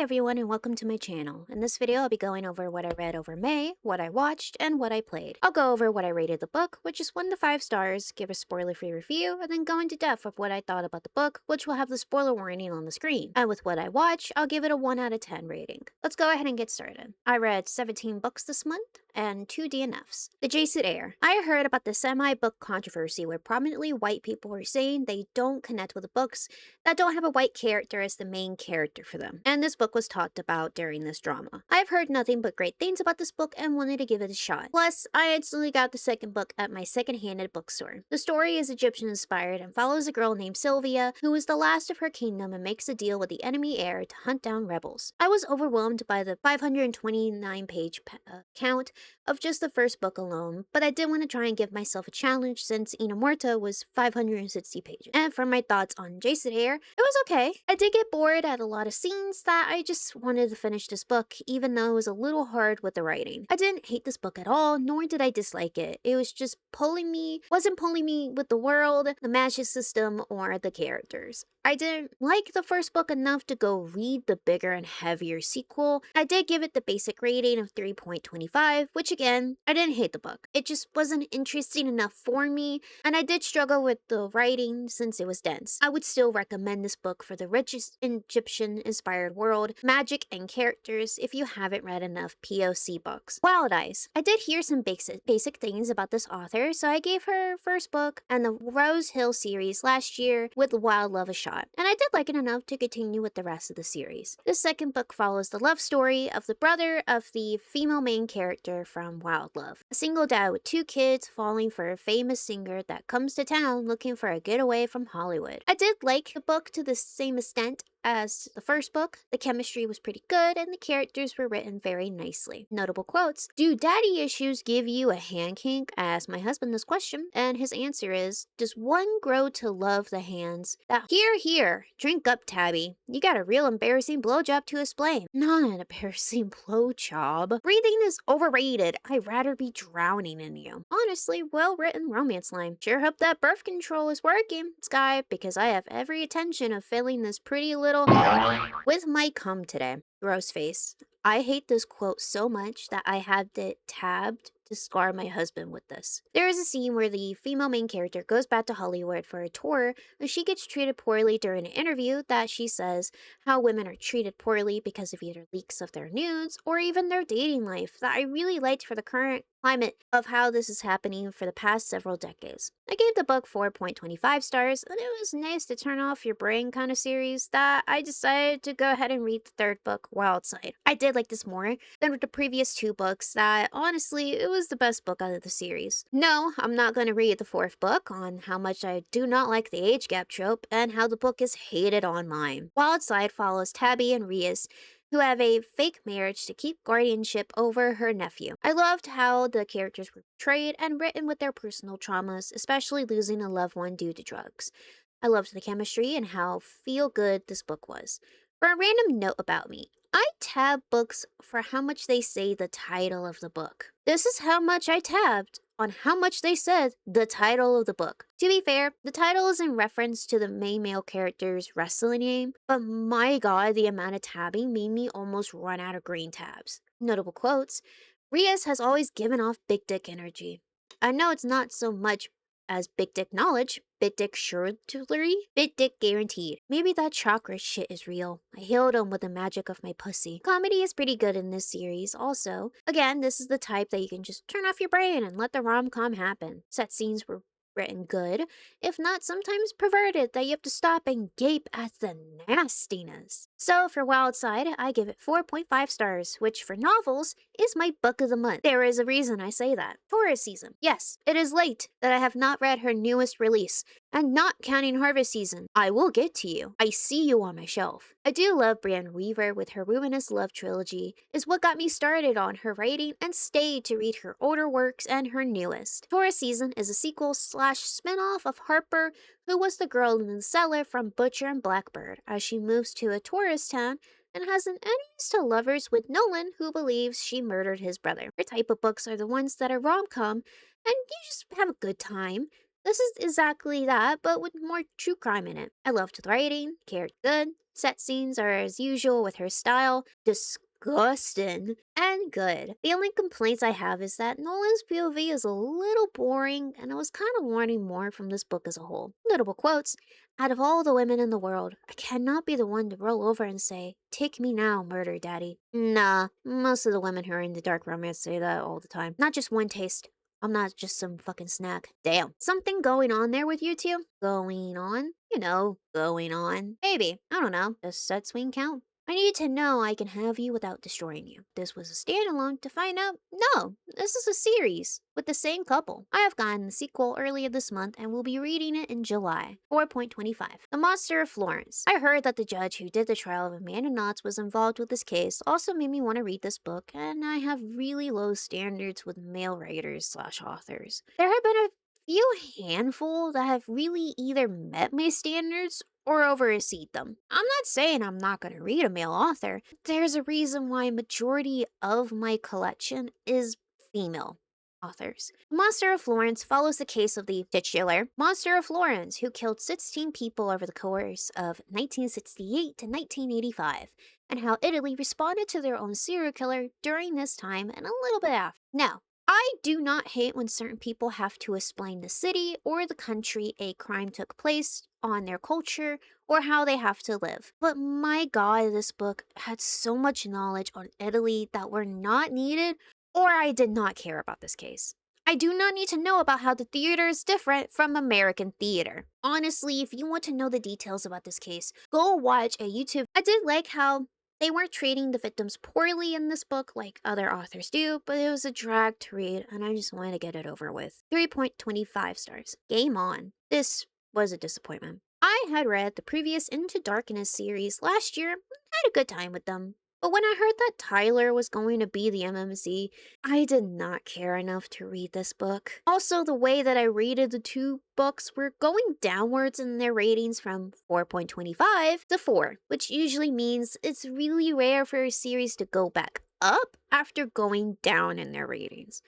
everyone and welcome to my channel. In this video I'll be going over what I read over May, what I watched, and what I played. I'll go over what I rated the book, which is 1 to 5 stars, give a spoiler-free review, and then go into depth of what I thought about the book, which will have the spoiler warning on the screen. And with what I watched, I'll give it a 1 out of 10 rating. Let's go ahead and get started. I read 17 books this month and 2 DNFs. The Jacid Heir. I heard about the semi-book controversy where prominently white people were saying they don't connect with the books that don't have a white character as the main character for them. And this book was talked about during this drama. I've heard nothing but great things about this book and wanted to give it a shot. Plus, I instantly got the second book at my second-handed bookstore. The story is Egyptian-inspired and follows a girl named Sylvia, who is the last of her kingdom and makes a deal with the enemy heir to hunt down rebels. I was overwhelmed by the 529-page count of just the first book alone, but I did want to try and give myself a challenge since Ina Morta was 560 pages. And for my thoughts on Jacid Heir, it was okay. I did get bored at a lot of scenes that I just wanted to finish this book, even though it was a little hard with the writing. I didn't hate this book at all, nor did I dislike it. It was just wasn't pulling me with the world, the magic system, or the characters. I didn't like the first book enough to go read the bigger and heavier sequel. I did give it the basic rating of 3.25, which again, I didn't hate the book. It just wasn't interesting enough for me, and I did struggle with the writing since it was dense. I would still recommend this book for the richest Egyptian-inspired world, magic, and characters if you haven't read enough POC books. Wild Eyes. I did hear some basic things about this author, so I gave her first book and the Rose Hill series last year with Wild Love a shot. And I did like it enough to continue with the rest of the series. The second book follows the love story of the brother of the female main character from Wild Love, a single dad with 2 kids falling for a famous singer that comes to town looking for a getaway from Hollywood. I did like the book to the same extent as the first book. The chemistry was pretty good and the characters were written very nicely. Notable quotes: "Do daddy issues give you a hand kink?" I asked my husband this question, and his answer is, "Does one grow to love the hands that..." Here, drink up, Tabby. You got a real embarrassing blowjob to explain. Not an embarrassing blowjob. Breathing is overrated. I'd rather be drowning in you. Honestly, well-written romance line. Sure hope that birth control is working, Sky, because I have every intention of filling this pretty little with my cum today. Gross face. I hate this quote so much that I had it tabbed to scar my husband with this. There is a scene where the female main character goes back to Hollywood for a tour and she gets treated poorly during an interview that she says how women are treated poorly because of either leaks of their nudes or even their dating life that I really liked for the current climate of how this is happening for the past several decades. I gave the book 4.25 stars, and it was nice to turn off your brain kind of series that I decided to go ahead and read the third book, Wild Side. I did like this more than with the previous 2 books that, honestly, it was the best book out of the series. No, I'm not going to read the 4th book on how much I do not like the age gap trope and how the book is hated online. Wild Side follows Tabby and Rias, who have a fake marriage to keep guardianship over her nephew. I loved how the characters were portrayed and written with their personal traumas, especially losing a loved one due to drugs. I loved the chemistry and how feel-good this book was. For a random note about me, I tab books for how much they say the title of the book. This is how much I tabbed on how much they said the title of the book. To be fair, the title is in reference to the main male character's wrestling name, but my god, the amount of tabbing made me almost run out of green tabs. Notable quotes: "Rias has always given off big dick energy. I know it's not so much as big dick knowledge, big dick surely, big dick guaranteed. Maybe that chakra shit is real. I healed him with the magic of my pussy." Comedy is pretty good in this series also. Again, this is the type that you can just turn off your brain and let the rom-com happen. Set scenes were written good, if not sometimes perverted, that you have to stop and gape at the nastiness. So for Wild Side, I give it 4.5 stars, which for novels is my book of the month. There is a reason I say that. Tourist season. Yes, it is late that I have not read her newest release, and not counting Harvest season. I will get to you. I see you on my shelf. I do love Brianne Weaver with her Ruinous Love trilogy, is what got me started on her writing and stayed to read her older works and her newest. Tourist season is a sequel slash spinoff of Harper, who was the girl in the cellar from Butcher and Blackbird, as she moves to a tourist town and has an enemies to lovers with Nolan, who believes she murdered his brother. Her type of books are the ones that are rom-com, and you just have a good time. This is exactly that, but with more true crime in it. I loved the writing, character good, Set scenes are as usual with her style, disgusting and good. The only complaints I have is that Nolan's POV is a little boring, and I was kind of wanting more from this book as a whole. Notable quotes: out of all the women in the world, I cannot be the one to roll over and say, "Take me now, murder daddy." Nah, most of the women who are into dark romance say that all the time. Not just one taste. I'm not just some fucking snack. Damn. Something going on there with you two? Going on? You know, going on. Maybe. I don't know. Does set swing count? I need to know I can have you without destroying you. This was a standalone to find out. No, this is a series with the same couple. I have gotten the sequel earlier this month and will be reading it in July. 4.25. The Monster of Florence. I heard that the judge who did the trial of Amanda Knotts was involved with this case also made me want to read this book, and I have really low standards with male writers/authors. There have been a few handful that have really either met my standards or overseed them. I'm not saying I'm not going to read a male author. There's a reason why majority of my collection is female authors. Monster of Florence follows the case of the titular Monster of Florence, who killed 16 people over the course of 1968 to 1985, and how Italy responded to their own serial killer during this time and a little bit after. Now, I do not hate when certain people have to explain the city or the country a crime took place on their culture or how they have to live. But my god, this book had so much knowledge on Italy that were not needed, or I did not care about this case. I do not need to know about how the theater is different from American theater. Honestly, if you want to know the details about this case, go watch a YouTube. I did like how they weren't treating the victims poorly in this book like other authors do, but it was a drag to read, and I just wanted to get it over with. 3.25 stars. Game on. This was a disappointment. I had read the previous Into Darkness series last year and had a good time with them. But when I heard that Tyler was going to be the MMC, I did not care enough to read this book. Also, the way that I rated the two books were going downwards in their ratings from 4.25 to 4, which usually means it's really rare for a series to go back up after going down in their ratings.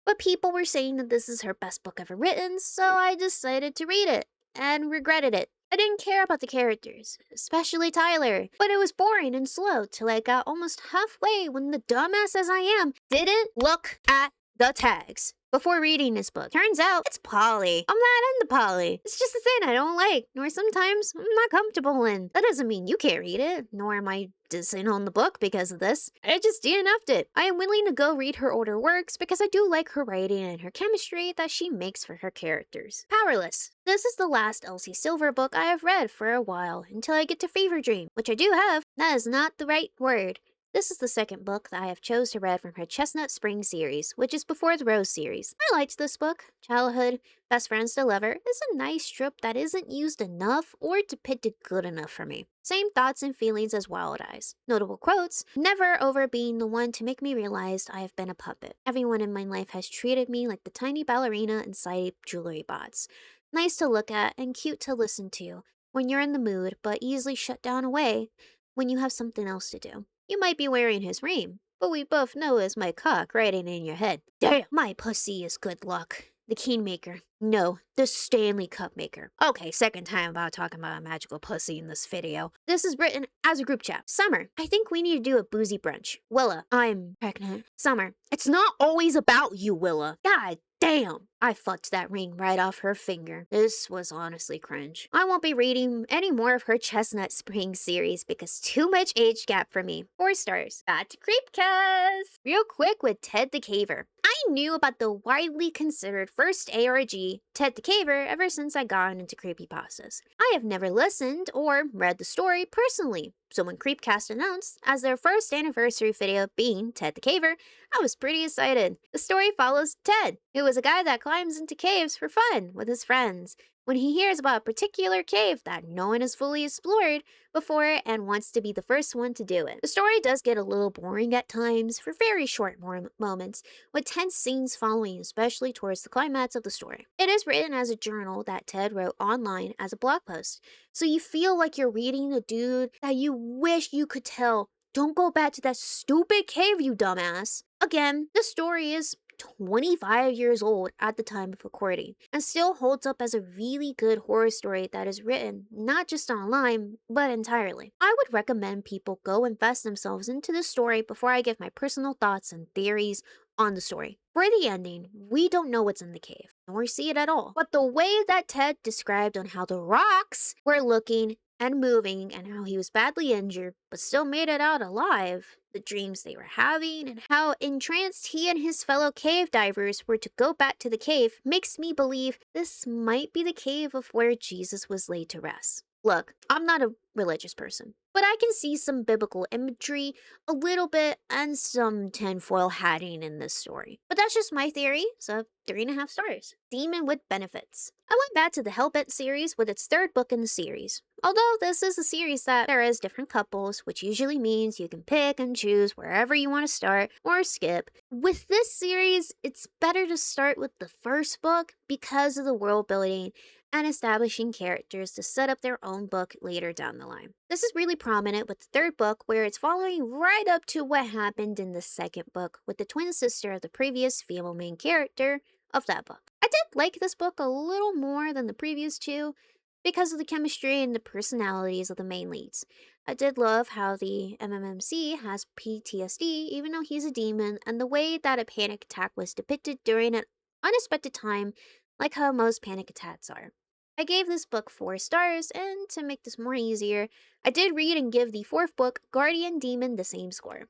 But people were saying that this is her best book ever written, so I decided to read it and regretted it. I didn't care about the characters, especially Tyler, but it was boring and slow till I got almost halfway when the dumbass as I am didn't look at the tags before reading this book. Turns out it's Polly. I'm not into Polly. It's just a thing I don't like, nor sometimes I'm not comfortable in. That doesn't mean you can't read it, nor am I dissing on the book because of this. I just DNF'd it. I am willing to go read her older works because I do like her writing and her chemistry that she makes for her characters. Powerless. This is the last Elsie Silver book I have read for a while until I get to Fever Dream, which I do have. That is not the right word. This is the second book that I have chose to read from her Chestnut Spring series, which is before the Rose series. I liked this book. Childhood Best Friends to Lover is a nice trope that isn't used enough or depicted good enough for me. Same thoughts and feelings as Wild Eyes. Notable quotes: never over being the one to make me realize I have been a puppet. Everyone in my life has treated me like the tiny ballerina inside jewelry bots. Nice to look at and cute to listen to when you're in the mood, but easily shut down away when you have something else to do. You might be wearing his ring, but we both know it's my cock riding in your head. Damn, my pussy is good luck. The Kingmaker. No, the Stanley Cup maker. Okay, second time about talking about a magical pussy in this video. This is written as a group chat. Summer, I think we need to do a boozy brunch. Willa, I'm pregnant. Summer, it's not always about you, Willa. God damn, I fucked that ring right off her finger. This was honestly cringe. I won't be reading any more of her Chestnut Spring series because too much age gap for me. 4 stars. Back to Creepcast. Real quick with Ted the Caver. I knew about the widely considered first ARG, Ted the Caver, ever since I got into creepypastas. I have never listened or read the story personally, so when Creepcast announced as their first anniversary video being Ted the Caver, I was pretty excited. The story follows Ted, who is a guy that climbs into caves for fun with his friends. When he hears about a particular cave that no one has fully explored before and wants to be the first one to do it. The story does get a little boring at times for very short moments, with tense scenes following, especially towards the climax of the story. It is written as a journal that Ted wrote online as a blog post, so you feel like you're reading a dude that you wish you could tell, "Don't go back to that stupid cave, you dumbass." Again, the story is 25 years old at the time of recording and still holds up as a really good horror story that is written not just online, but entirely. I would recommend people go invest themselves into the story before I give my personal thoughts and theories on the story. For the ending, we don't know what's in the cave, nor see it at all. But the way that Ted described on how the rocks were looking and moving and how he was badly injured but still made it out alive, the dreams they were having, and how entranced he and his fellow cave divers were to go back to the cave makes me believe this might be the cave of where Jesus was laid to rest. Look, I'm not a religious person, but I can see some biblical imagery, a little bit, and some tinfoil hatting in this story. But that's just my theory, so 3.5 stars. Demon with benefits. I went back to the Hellbent series with its third book in the series. Although this is a series that there is different couples, which usually means you can pick and choose wherever you want to start or skip. With this series, it's better to start with the first book because of the world building and establishing characters to set up their own book later down the line. This is really prominent with the third book, where it's following right up to what happened in the second book with the twin sister of the previous female main character of that book. I did like this book a little more than the previous two because of the chemistry and the personalities of the main leads. I did love how the MMMC has PTSD even though he's a demon, and the way that a panic attack was depicted during an unexpected time, like how most panic attacks are. I gave this book 4 stars, and to make this more easier, I did read and give the fourth book, Guardian Demon, the same score.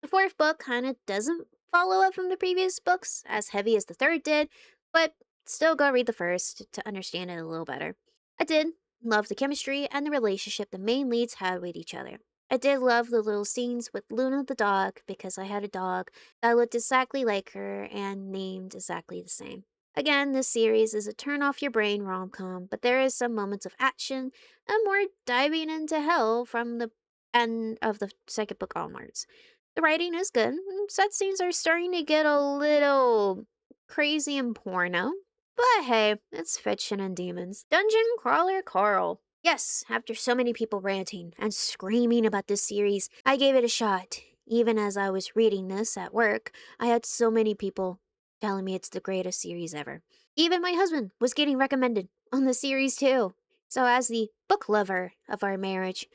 The fourth book kind of doesn't follow up from the previous books as heavy as the third did, but still go read the first to understand it a little better. I did love the chemistry and the relationship the main leads had with each other. I did love the little scenes with Luna the dog because I had a dog that looked exactly like her and named exactly the same. Again, this series is a turn off your brain rom-com, but there is some moments of action and more diving into hell from the end of the second book onwards. The writing is good, and set scenes are starting to get a little crazy and porno. But hey, it's fiction and demons. Dungeon Crawler Carl. Yes, after so many people ranting and screaming about this series, I gave it a shot. Even as I was reading this at work, I had so many people telling me it's the greatest series ever. Even my husband was getting recommended on the series too. So as the book lover of our marriage,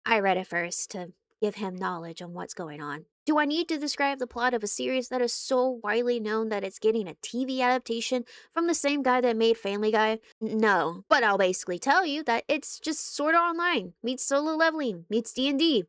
I read it first to give him knowledge on what's going on. Do I need to describe the plot of a series that is so widely known that it's getting a TV adaptation from the same guy that made Family Guy? No, but I'll basically tell you that it's just Sword Art Online meets Solo Leveling meets D&D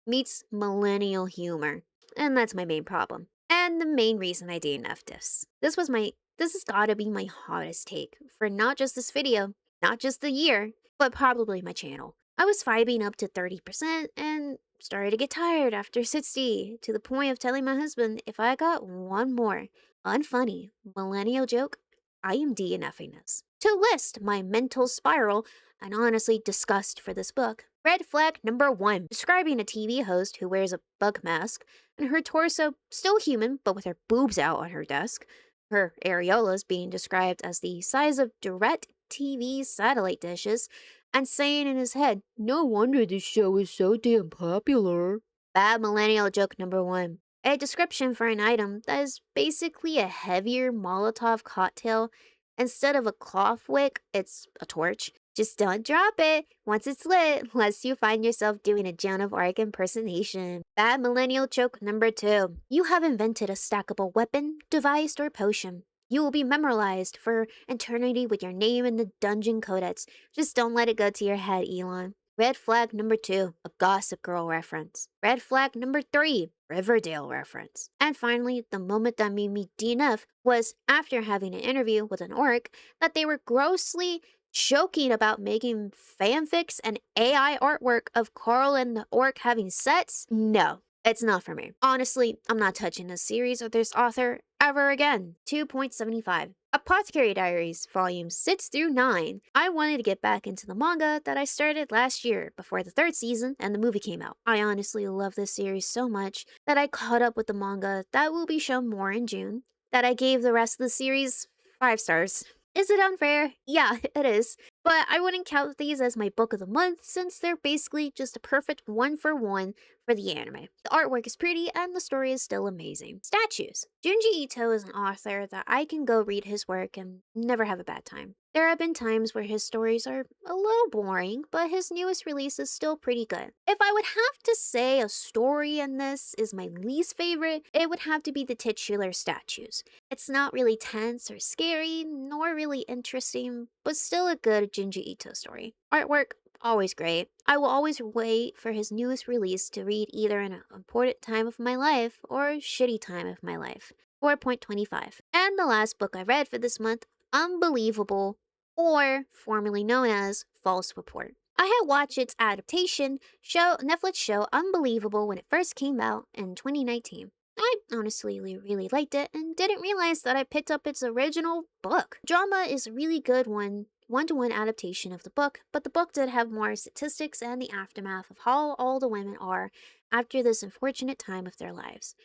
meets millennial humor. And that's my main problem. And the main reason I DNF'd this. This has gotta be my hottest take for not just this video, not just the year, but probably my channel. I was vibing up to 30% and started to get tired after 60, to the point of telling my husband if I got one more unfunny millennial joke, I am DNFing this. To list my mental spiral and honestly disgust for this book, red flag number 1, describing a TV host who wears a bug mask and her torso still human but with her boobs out on her desk, her areolas being described as the size of direct TV satellite dishes, and saying in his head, "No wonder this show is so damn popular." Bad millennial joke number 1. A description for an item that is basically a heavier Molotov cocktail. Instead of a cloth wick, it's a torch. Just don't drop it once it's lit, lest you find yourself doing a Joan of Arc impersonation. Bad millennial joke number 2. You have invented a stackable weapon, device, or potion. You will be memorialized for eternity with your name in the dungeon codex. Just don't let it go to your head, Elon. Red flag number 2, a Gossip Girl reference. Red flag number 3, Riverdale reference. And finally, the moment that made me DNF was after having an interview with an orc that they were grossly joking about making fanfics and AI artwork of Carl and the orc having sex. No, it's not for me. Honestly, I'm not touching this series or this author ever again. 2.75. Apothecary Diaries, volumes 6 through 9. I wanted to get back into the manga that I started last year before the 3rd season and the movie came out. I honestly love this series so much that I caught up with the manga that will be shown more in June, that I gave the rest of the series 5 stars. Is it unfair? Yeah, it is. But I wouldn't count these as my book of the month since they're basically just a perfect one for one for the anime. The artwork is pretty and the story is still amazing. Statues. Junji Ito is an author that I can go read his work and never have a bad time. There have been times where his stories are a little boring, but his newest release is still pretty good. If I would have to say a story in this is my least favorite, it would have to be the titular statues. It's not really tense or scary, nor really interesting, but still a good Junji Ito story. Artwork, always great. I will always wait for his newest release to read either in an important time of my life or a shitty time of my life. 4.25. And the last book I read for this month, Unbelievable, or formerly known as False Report. I had watched its adaptation Netflix show Unbelievable when it first came out in 2019. I honestly really liked it and didn't realize that I picked up its original book. Drama is a really good one-to-one adaptation of the book, but the book did have more statistics and the aftermath of how all the women are after this unfortunate time of their lives.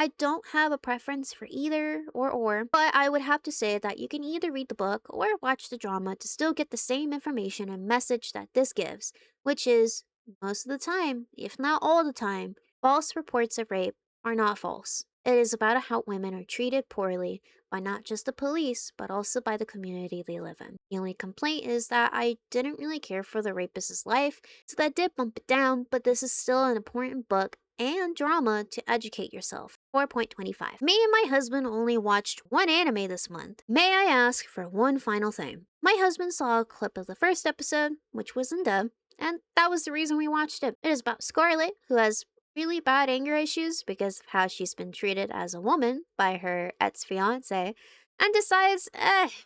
I don't have a preference for either or, but I would have to say that you can either read the book or watch the drama to still get the same information and message that this gives, which is, most of the time, if not all the time, false reports of rape are not false. It is about how women are treated poorly by not just the police, but also by the community they live in. The only complaint is that I didn't really care for the rapist's life, so that did bump it down, but this is still an important book and drama to educate yourself. 4.25. Me and my husband only watched one anime this month. May I ask for one final thing? My husband saw a clip of the first episode, which was in dub, and that was the reason we watched it. It is about Scarlet, who has really bad anger issues because of how she's been treated as a woman by her ex-fiance, and decides,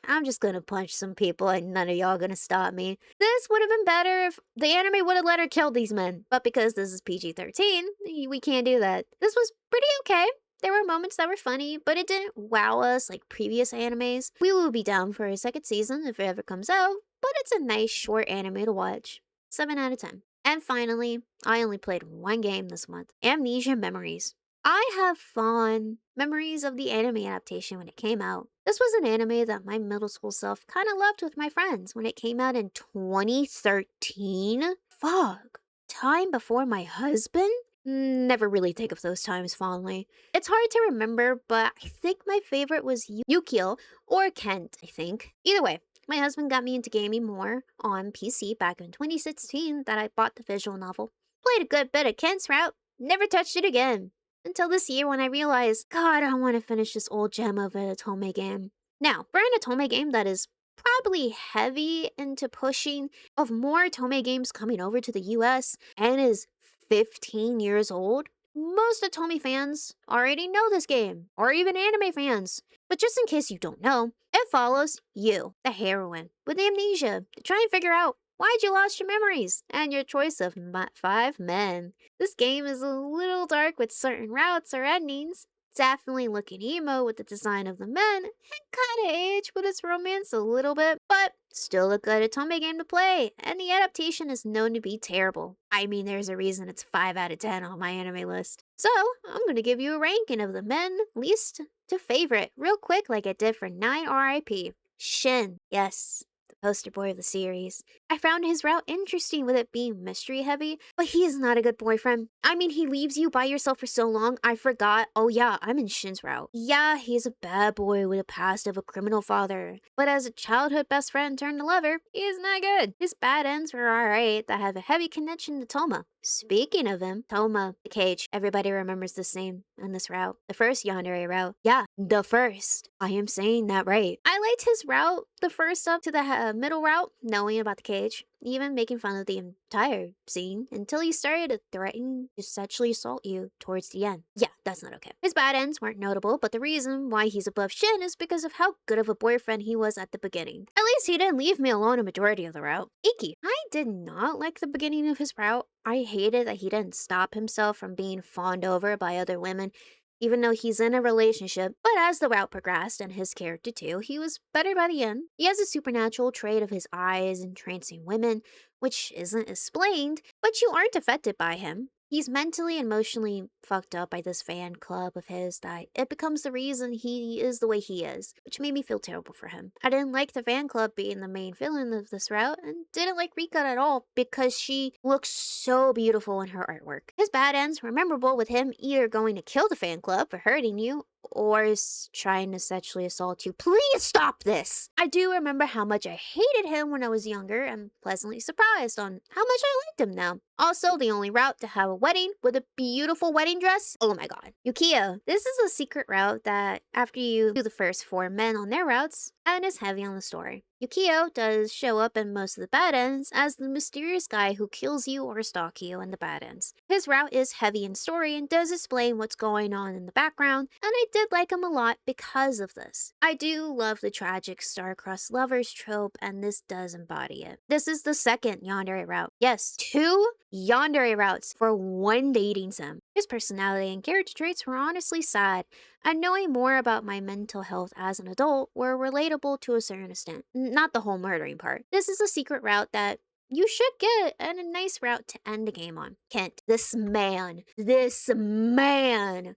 I'm just gonna punch some people and none of y'all gonna stop me. This would have been better if the anime would have let her kill these men, but because this is PG-13, we can't do that. This was pretty okay. There were moments that were funny, but it didn't wow us like previous animes. We will be down for a second season if it ever comes out, but it's a nice short anime to watch. 7 out of 10. And finally, I only played one game this month, Amnesia Memories. I have fond memories of the anime adaptation when it came out. This was an anime that my middle school self kind of loved with my friends when it came out in 2013. Fuck. Time before my husband? Never really think of those times fondly. It's hard to remember, but I think my favorite was Yukio, or Kent, I think. Either way, my husband got me into gaming more on PC back in 2016 that I bought the visual novel. Played a good bit of Kent's Route, never touched it again. Until this year when I realized, God, I want to finish this old gem of an otome game. Now, for an otome game that is probably heavy into pushing of more otome games coming over to the US and is 15 years old, most otome fans already know this game, or even anime fans. But just in case you don't know, it follows you, the heroine, with amnesia, to try and figure out why'd you lost your memories and your choice of 5 men. This game is a little dark with certain routes or endings. Definitely looking emo with the design of the men, and kinda aged with its romance a little bit, but still a good otome game to play, and the adaptation is known to be terrible. I mean, there's a reason it's 5 out of 10 on my anime list. So, I'm gonna give you a ranking of the men least to favorite, real quick like I did for 9 RIP. Shin, yes, the poster boy of the series. I found his route interesting with it being mystery heavy, but he is not a good boyfriend. I mean, he leaves you by yourself for so long, I forgot, oh yeah, I'm in Shin's route. Yeah, he's a bad boy with a past of a criminal father, but as a childhood best friend turned to lover, he is not good. His bad ends were alright that have a heavy connection to Toma. Speaking of him, Toma, the cage, everybody remembers this name and this route. The first yandere route. Yeah, the first. I am saying that right. I liked his route, the first up to the middle route, knowing about the cage, even making fun of the entire scene until he started to threaten to sexually assault you towards the end. Yeah, that's not okay. His bad ends weren't notable, but the reason why he's above Shin is because of how good of a boyfriend he was at the beginning. At least he didn't leave me alone a majority of the route. Iki. I did not like the beginning of his route. I hated that he didn't stop himself from being fawned over by other women, even though he's in a relationship. But as the route progressed, and his character too, he was better by the end. He has a supernatural trait of his eyes entrancing women, which isn't explained, but you aren't affected by him. He's mentally and emotionally fucked up by this fan club of his that it becomes the reason he is the way he is, which made me feel terrible for him. I didn't like the fan club being the main villain of this route and didn't like Rika at all because she looks so beautiful in her artwork. His bad ends were memorable with him either going to kill the fan club for hurting you or is trying to sexually assault you. Please stop this! I do remember how much I hated him when I was younger and pleasantly surprised on how much I liked him now. Also, the only route to have a wedding with a beautiful wedding dress. Oh my god. Yukio. This is a secret route that, after you do the first 4 men on their routes, and is heavy on the story. Yukio does show up in most of the bad ends as the mysterious guy who kills you or stalks you in the bad ends. His route is heavy in story and does explain what's going on in the background, and I did like him a lot because of this. I do love the tragic star-crossed lovers trope, and this does embody it. This is the second yandere route. Yes, 2 yandere routes for 1 dating sim. His personality and character traits were honestly sad, and knowing more about my mental health as an adult were relatable to a certain extent. Not the whole murdering part. This is a secret route that you should get, and a nice route to end the game on. Kent, this man.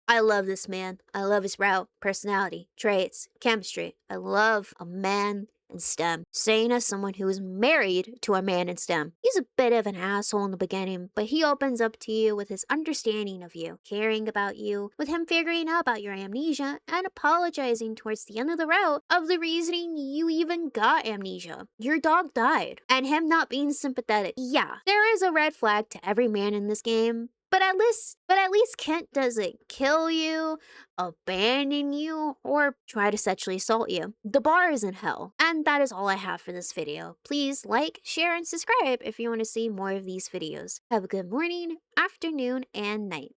I love this man. I love his route, personality, traits, chemistry. I love a man in STEM. Saying as someone who is married to a man in STEM. He's a bit of an asshole in the beginning, but he opens up to you with his understanding of you, caring about you, with him figuring out about your amnesia, and apologizing towards the end of the route of the reasoning you even got amnesia. Your dog died, and him not being sympathetic. Yeah, there is a red flag to every man in this game, but at least Kent doesn't kill you, abandon you, or try to sexually assault you. The bar is in hell. And that is all I have for this video. Please like, share, and subscribe if you want to see more of these videos. Have a good morning, afternoon, and night.